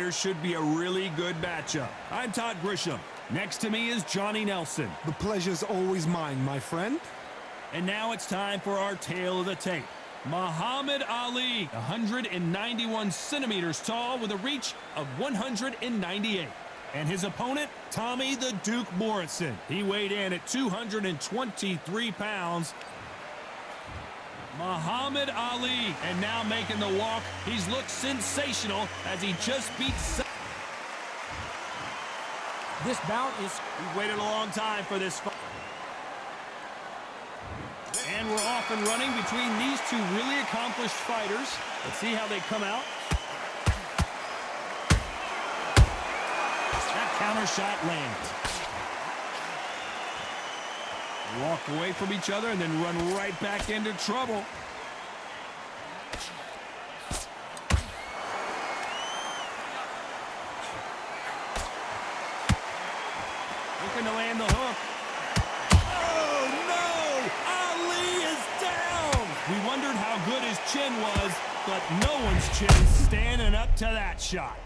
fighters should be a really good matchup. I'm Todd Grisham. Next to me is Johnny Nelson. The pleasure's always mine, my friend. And now it's time for our tale of the tape. Muhammad Ali, 191 centimeters tall with a reach of 198. And his opponent, Tommy the Duke Morison. He weighed in at 223 pounds. Muhammad Ali, and now making the walk. He's looked sensational as he just beat... This bout is... We waited a long time for this fight. And we're off and running between these two really accomplished fighters. Let's see how they come out. That counter shot lands. Walk away from each other and then run right back into trouble. Looking to land the hook. Oh, no! Ali is down! We wondered how good his chin was, but no one's chin standing up to that shot.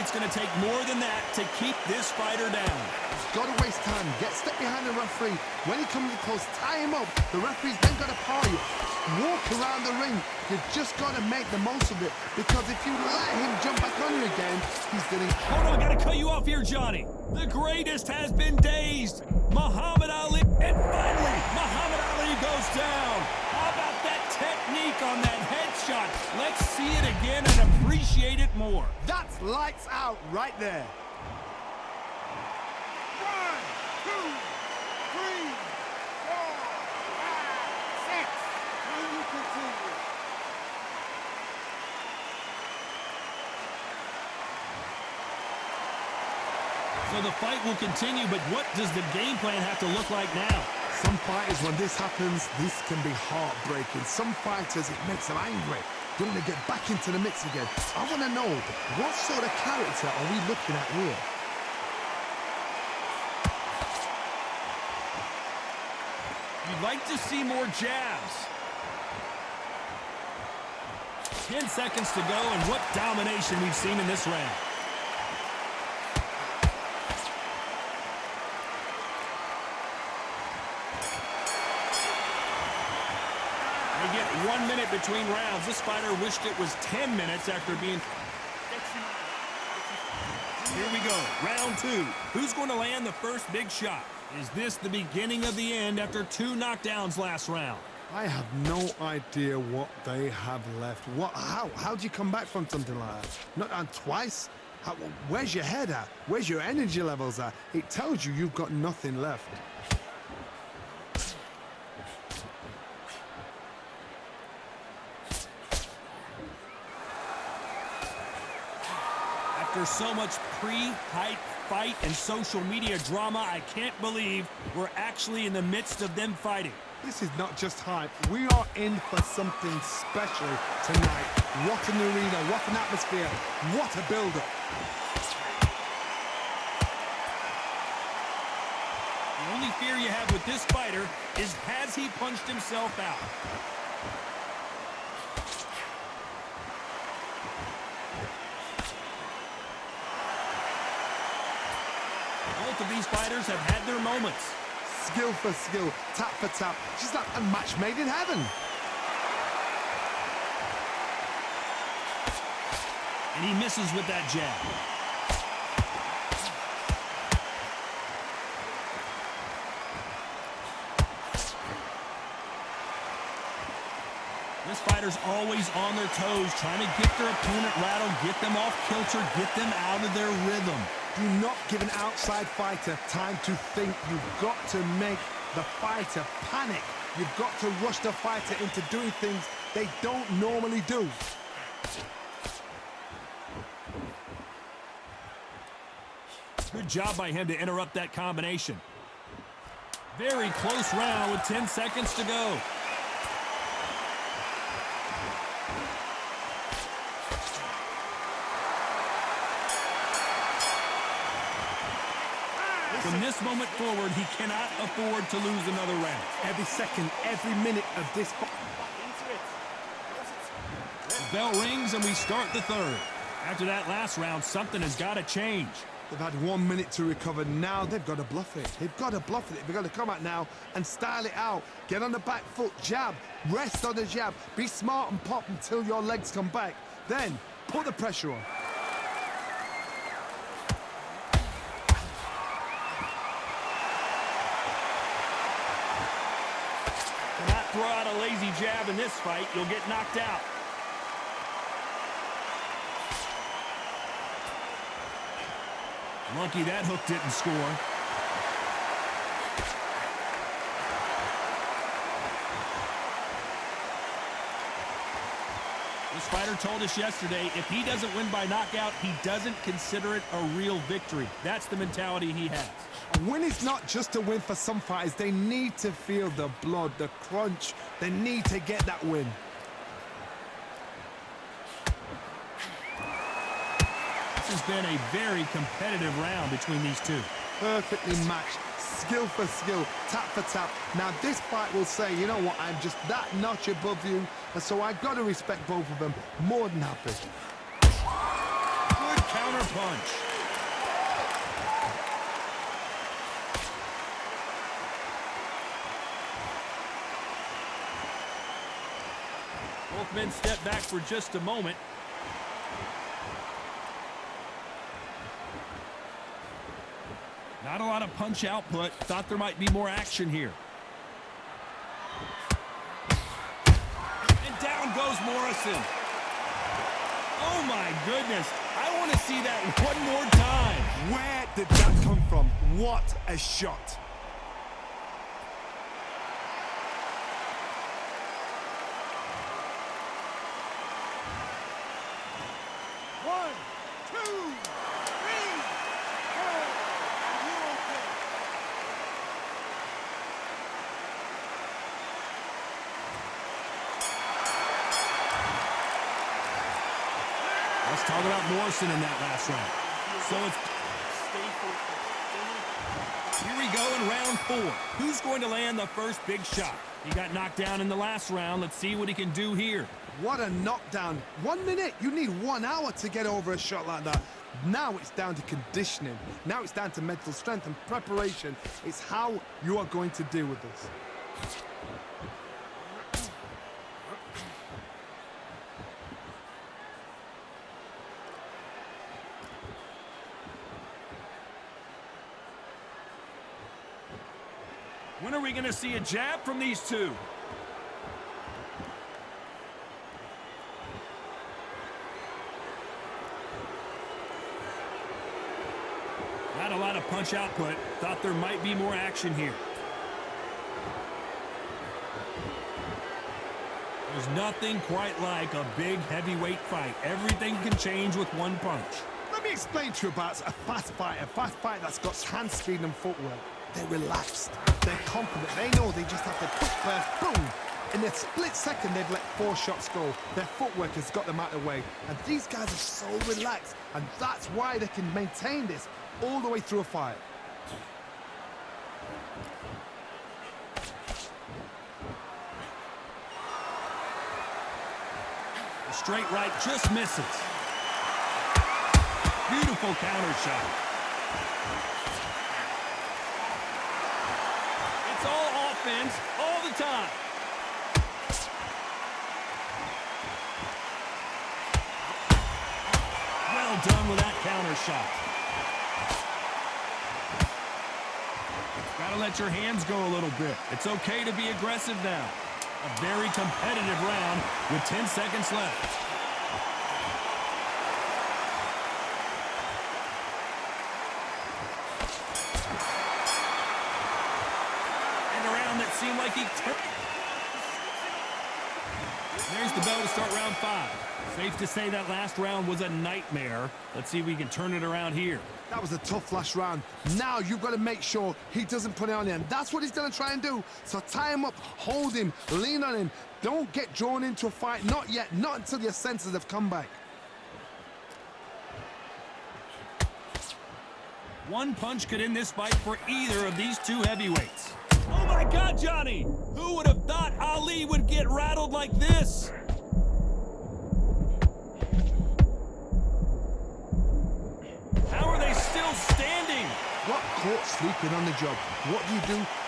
It's going to take more than that to keep this fighter down. He's got to waste time. Get step behind the referee. When he comes close, tie him up. The referee's then got to power you. Walk around the ring. You've just got to make the most of it. Because if you let him jump back on you again, he's going to... Hold on, I got to cut you off here, Johnny. The greatest has been dazed. Muhammad Ali. And finally, Muhammad Ali goes down. How about that technique on that headshot? Let's see it again and appreciate it more. That's lights out right there. 1, 2, 3, 4, 5, 6. Can you continue? So the fight will continue, but what does the game plan have to look like now? Some fighters, when this happens, this can be heartbreaking. Some fighters, it makes them angry. They want to get back into the mix again. I want to know, what sort of character are we looking at here? You'd like to see more jabs. 10 seconds to go, and what domination we've seen in this round. They get 1 minute between rounds. This fighter wished it was 10 minutes after being... Here we go, round 2. Who's going to land the first big shot? Is this the beginning of the end after 2 knockdowns last round? I have no idea what they have left. How do you come back from something like that? Not on twice? Where's your head at? Where's your energy levels at? It tells you you've got nothing left. After so much pre-hype fight and social media drama, I can't believe we're actually in the midst of them fighting. This is not just hype. We are in for something special tonight. What an arena, what an atmosphere, what a build-up. The only fear you have with this fighter is, has he punched himself out? Both of these fighters have had their moments. Skill for skill, tap for tap, just like a match made in heaven. And he misses with that jab. This fighter's always on their toes, trying to get their opponent rattled, get them off kilter, get them out of their rhythm. Do not give an outside fighter time to think. You've got to make the fighter panic. You've got to rush the fighter into doing things they don't normally do. Good job by him to interrupt that combination. Very close round with 10 seconds to go. From this moment forward, he cannot afford to lose another round. Every second, every minute of this. The bell rings and we start the third. After that last round, something has got to change. They've had 1 minute to recover. Now they've got to bluff it. They've got to bluff it. They've got to come out now and style it out. Get on the back foot, jab, rest on the jab. Be smart and pop until your legs come back. Then put the pressure on. Cannot throw out a lazy jab in this fight. You'll get knocked out. Lucky that hook didn't score. This fighter told us yesterday, if he doesn't win by knockout, he doesn't consider it a real victory. That's the mentality he has. A win is not just a win for some fighters. They need to feel the blood, the crunch. They need to get that win. This has been a very competitive round between these two. Perfectly matched, skill for skill, tap for tap. Now this fight will say, you know what, I'm just that notch above you, and so I've got to respect both of them. More than happy. Good counter punch. Both men step back for just a moment. Not a lot of punch output. Thought there might be more action here. And down goes Morison. Oh my goodness. I want to see that one more time. Where did that come from? What a shot. One, two, three, four. Are you okay? Let's talk about Morison in that last round. So it's... Here we go in round 4. Who's going to land the first big shot? He got knocked down in the last round. Let's see what he can do here. What a knockdown. 1 minute. You need 1 hour to get over a shot like that. Now it's down to conditioning. Now it's down to mental strength and preparation. It's how you are going to deal with this. When are we going to see a jab from these two? Not a lot of punch output. Thought there might be more action here. There's nothing quite like a big heavyweight fight. Everything can change with one punch. Let me explain to you about a fast fighter that's got hand speed and footwork. They're relaxed, they're confident, they know they just have to quick burst, boom! In a split second, they've let 4 shots go. Their footwork has got them out of the way. And these guys are so relaxed, and that's why they can maintain this all the way through a fight. The straight right just misses. Beautiful counter shot. It's all offense all the time. Well done with that counter shot. Gotta let your hands go a little bit. It's okay to be aggressive now. A very competitive round with 10 seconds left. Seemed like he There's the bell to start round 5. Safe to say that last round was a nightmare. Let's see if we can turn it around here. That was a tough last round. Now you've got to make sure he doesn't put it on him. That's what he's going to try and do. So tie him up, hold him, lean on him. Don't get drawn into a fight. Not yet. Not until your senses have come back. One punch could end this fight for either of these two heavyweights. Oh my God, Johnny! Who would have thought Ali would get rattled like this? How are they still standing? Got caught sleeping on the job. What do?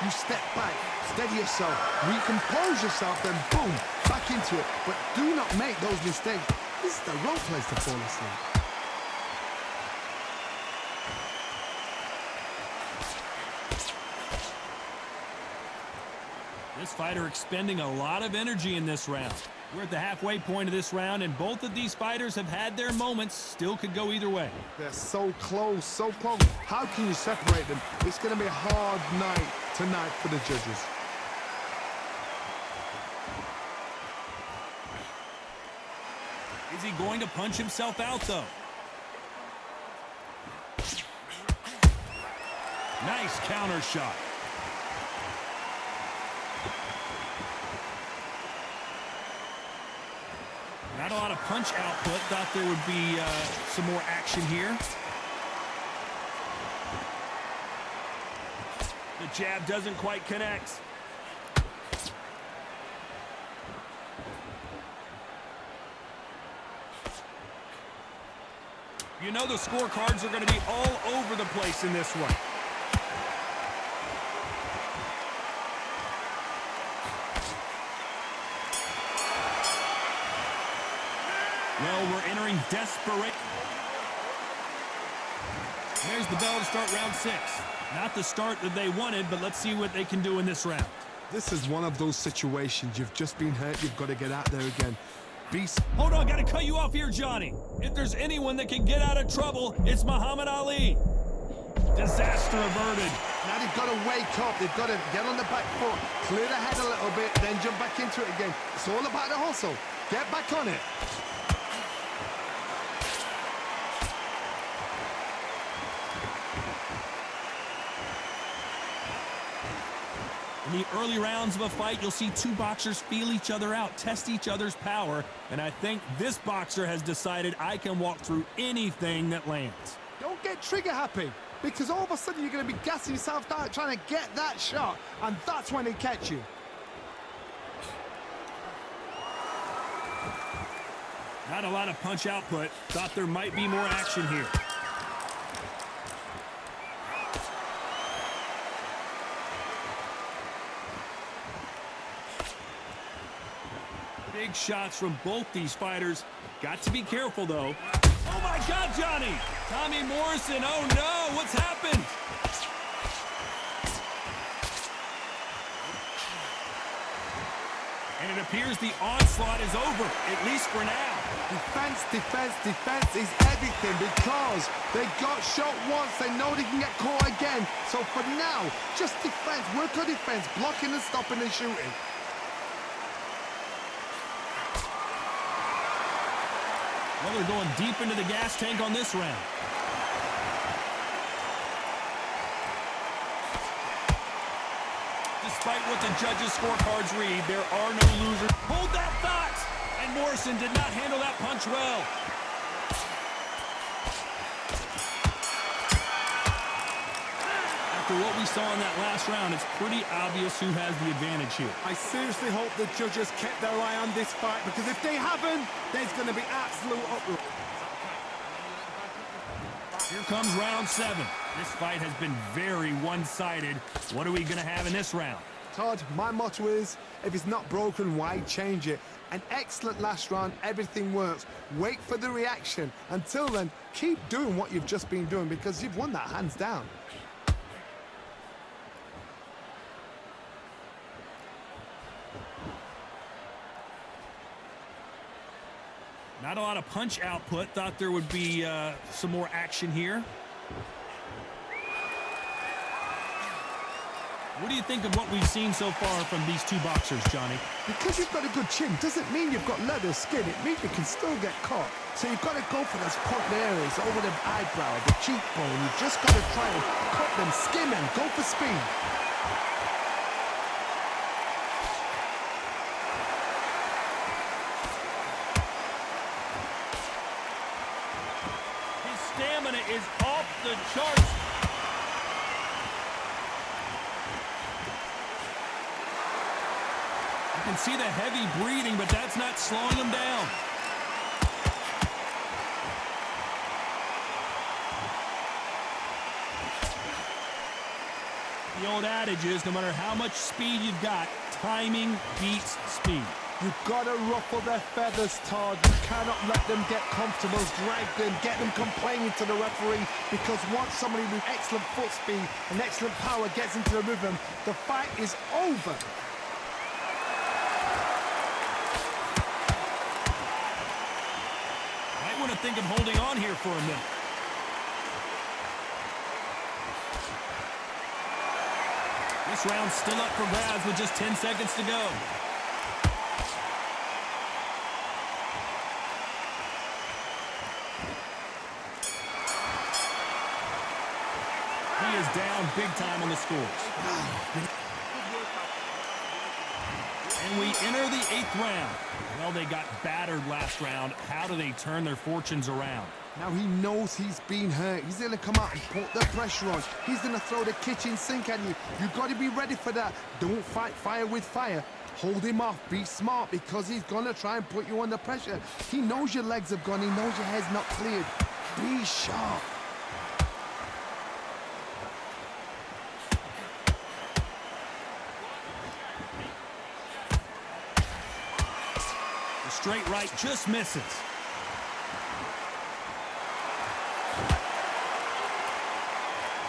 You step back, steady yourself, recompose yourself, then boom, back into it. But do not make those mistakes. This is the wrong place to fall asleep. This fighter expending a lot of energy in this round. We're at the halfway point of this round, and both of these fighters have had their moments. Still could go either way. They're so close, so close. How can you separate them? It's going to be a hard night tonight for the judges. Is he going to punch himself out, though? Nice counter shot. Not a lot of punch output. Thought there would be some more action here. The jab doesn't quite connect. You know the scorecards are going to be all over the place in this one. Well, we're entering desperate. There's the bell to start round 6. Not the start that they wanted, but let's see what they can do in this round. This is one of those situations. You've just been hurt. You've got to get out there again. Beast. Hold on, gotta cut you off here, Johnny. If there's anyone that can get out of trouble, it's Muhammad Ali. Disaster averted. Now they've got to wake up. They've got to get on the back foot, clear the head a little bit, then jump back into it again. It's all about the hustle. Get back on it. In the early rounds of a fight, you'll see two boxers feel each other out, test each other's power, and I think this boxer has decided I can walk through anything that lands. Don't get trigger happy, because all of a sudden you're going to be gassing yourself out trying to get that shot, and that's when they catch you. Not a lot of punch output. Thought there might be more action here. Big shots from both these fighters. Got to be careful, though. Oh, my God, Johnny! Tommy Morrison, oh, no! What's happened? And it appears the onslaught is over, at least for now. Defense, defense, defense is everything, because they got shot once. They know they can get caught again. So for now, just defense. Work on defense, blocking and stopping and shooting. Well, they're going deep into the gas tank on this round. Despite what the judges' scorecards read, there are no losers. Hold that thought! And Morrison did not handle that punch well. After what we saw in that last round, it's pretty obvious who has the advantage here. I seriously hope the judges kept their eye on this fight, because if they haven't, there's going to be absolute uproar. Here comes round 7. This fight has been very one-sided. What are we going to have in this round? Todd, my motto is, if it's not broken, why change it? An excellent last round, everything works. Wait for the reaction. Until then, keep doing what you've just been doing, because you've won that hands down. Not a lot of punch output. Thought there would be some more action here. What do you think of what we've seen so far from these two boxers, Johnny? Because you've got a good chin doesn't mean you've got leather skin. It means you can still get caught. So you've got to go for those point areas over the eyebrow, the cheekbone. You've just got to try and cut them, skim them, go for speed. His stamina is off the charts. can see the heavy breathing, but that's not slowing him down. The old adage is, no matter how much speed you've got, timing beats speed. You've got to ruffle their feathers, Todd. You cannot let them get comfortable, drag them, get them complaining to the referee, because once somebody with excellent foot speed and excellent power gets into the rhythm, the fight is over. Might want to think of holding on here for a minute. This round's still up for grabs with just 10 seconds to go. He is down big time on the scores. And we enter the 8th round. Well, they got battered last round. How do they turn their fortunes around? Now he knows he's been hurt. He's going to come out and put the pressure on. He's going to throw the kitchen sink at you. You've got to be ready for that. Don't fight fire with fire. Hold him off. Be smart, because he's going to try and put you under pressure. He knows your legs have gone. He knows your head's not cleared. Be sharp. The straight right just misses.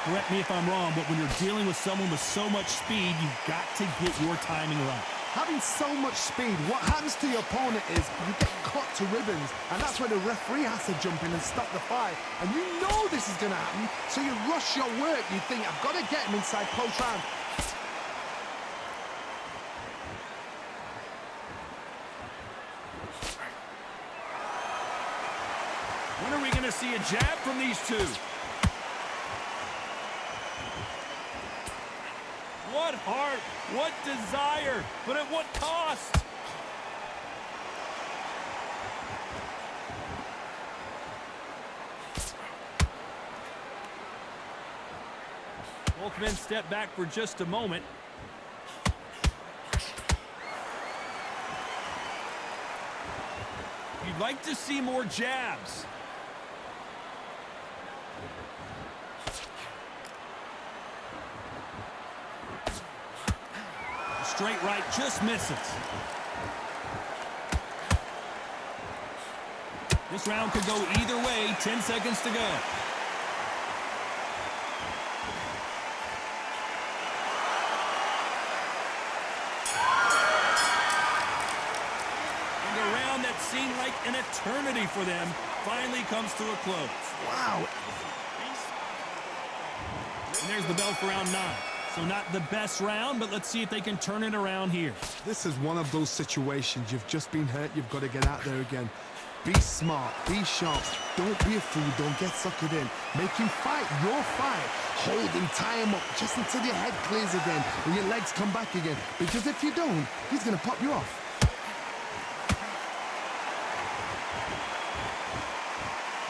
Correct me if I'm wrong, but when you're dealing with someone with so much speed, you've got to get your timing right. Having so much speed, what happens to your opponent is you get cut to ribbons, and that's where the referee has to jump in and stop the fight. And you know this is going to happen, so you rush your work. You think, I've got to get him inside close round. When are we going to see a jab from these two? What heart, what desire, but at what cost? Both men step back for just a moment. You'd like to see more jabs. Straight right just misses. This round could go either way. 10 seconds to go. And a round that seemed like an eternity for them finally comes to a close. Wow. And there's the bell for round 9. So not the best round, but let's see if they can turn it around here. This is one of those situations. You've just been hurt. You've got to get out there again. Be smart. Be sharp. Don't be a fool. Don't get suckered in. Make him fight your fight. Hold him, tie him up just until your head clears again and your legs come back again. Because if you don't, he's going to pop you off.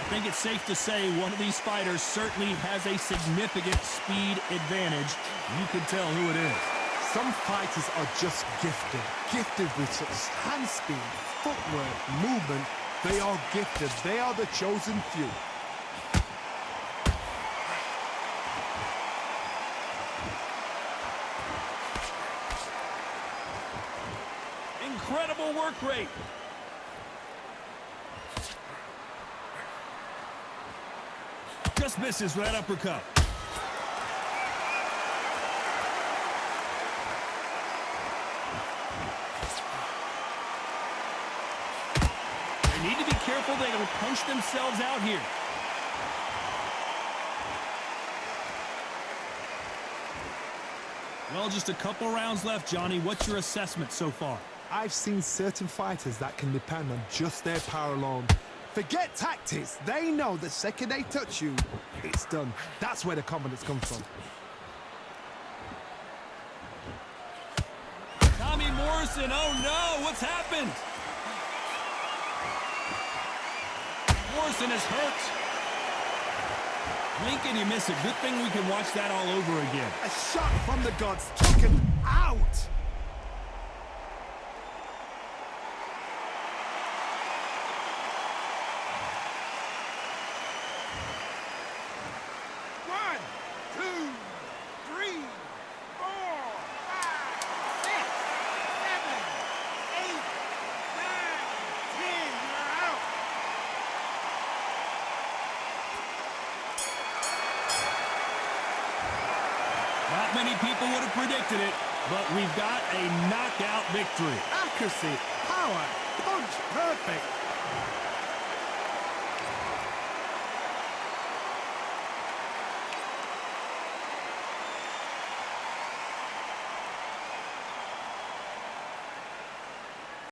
I think it's safe to say one of these fighters certainly has a significant speed advantage. You can tell who it is. Some fighters are just gifted. Gifted with such hand speed, footwork, movement. They are gifted. They are the chosen few. Incredible work rate. Just misses with that uppercut. They need to be careful they don't punch themselves out here. Well, just a couple rounds left, Johnny. What's your assessment so far? I've seen certain fighters that can depend on just their power alone. Forget tactics. They know the second they touch you, it's done. That's where the confidence comes from. Morison, oh no, what's happened? Morison is hurt. Blink and you miss it. Good thing we can watch that all over again. A shot from the gods took him out. many people would have predicted it, but we've got a knockout victory. Accuracy, power, punch, perfect.